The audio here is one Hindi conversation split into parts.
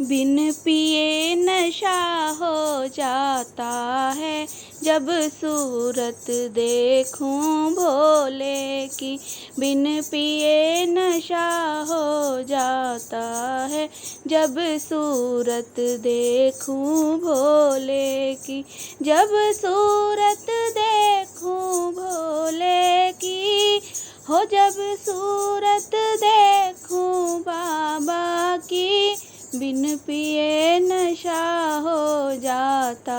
बिन पिए नशा हो जाता है, जब सूरत देखूं भोले की। बिन पिए नशा हो जाता है, जब सूरत देखूं भोले की। जब सूरत देखूं भोले की, हो जब सूरत देखूं बाबा की। बिन पिए नशा हो जाता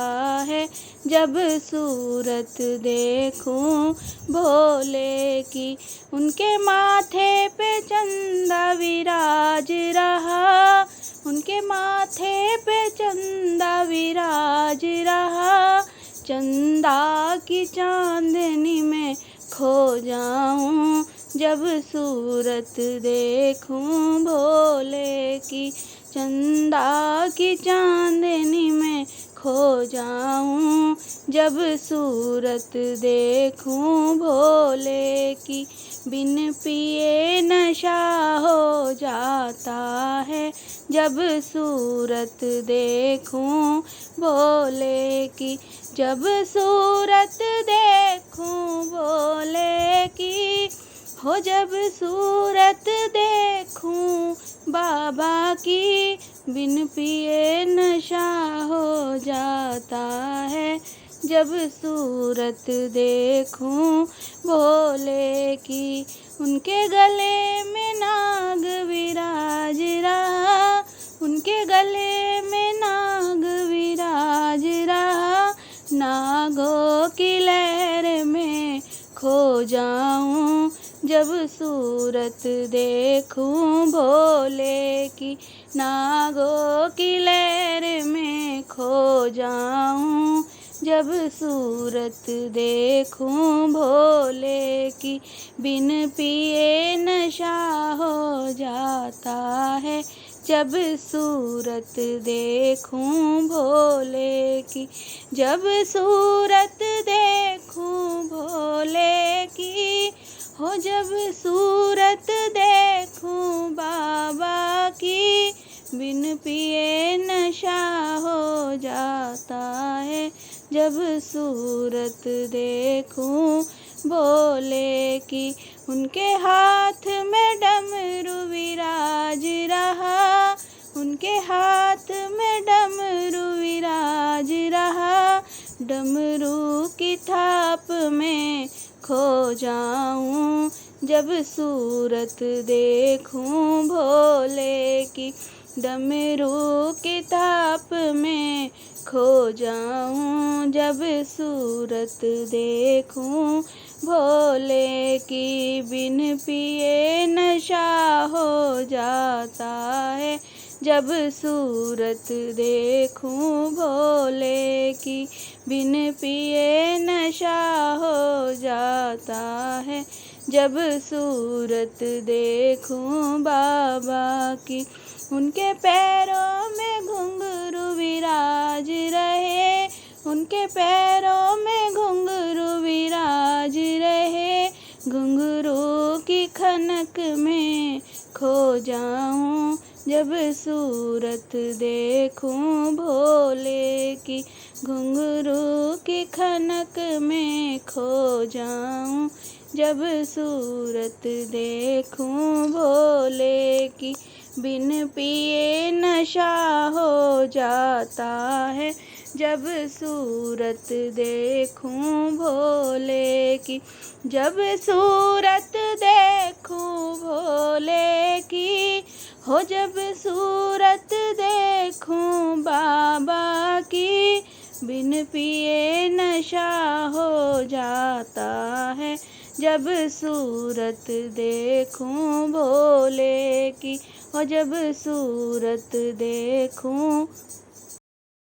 है, जब सूरत देखूं भोले की। उनके माथे पे चंदा विराज रहा, उनके माथे पे चंदा विराज रहा। चंदा की चांदनी में खो जाऊं, जब सूरत देखूं भोले की। चंदा की चांदनी में खो जाऊं, जब सूरत देखूं भोले की। बिन पिए नशा हो जाता है, जब सूरत देखूं भोले की। जब सूरत देखूं भोले की, हो जब सूरत देखूं बाबा की। बिन पिए नशा हो जाता है, जब सूरत देखूं भोले की। उनके गले में नाग विराज रहा, उनके गले में नाग विराज रहा। नागों की लहर में खो जाऊं, जब सूरत देखूं भोले की। नागों की लहर में खो जाऊं, जब सूरत देखूं भोले की। बिन पिए नशा हो जाता है, जब सूरत देखूं भोले की। जब सूरत देखूं भोले की, हो जब सूरत देखूं बाबा की। बिन पिए नशा हो जाता है, जब सूरत देखूं भोले की। उनके हाथ में डमरू विराज रहा, उनके हाथ में डमरू विराज रहा। डमरू की थाप में खो जाऊं, जब सूरत देखूं भोले की। डमरू की थाप में खो जाऊं, जब सूरत देखूं भोले की। बिन पिए नशा हो जाता है, जब सूरत देखूं भोले की। बिन पिए नशा हो जाता है, जब सूरत देखूं बाबा की। उनके पैरों में घुंघरू विराज रहे, उनके पैरों में घुंघरू विराज रहे। घुंघरू की खनक में खो जाऊं, जब सूरत देखूं भोले की। घुंघरू की खनक में खो जाऊं, जब सूरत देखूं भोले की। बिन पिए नशा हो जाता है, जब सूरत देखूं भोले की। जब सूरत देखूं भोले की, हो जब सूरत देखूं बाबा की। बिन पिए नशा हो जाता है, जब सूरत देखूं भोले की। और जब सूरत देखूं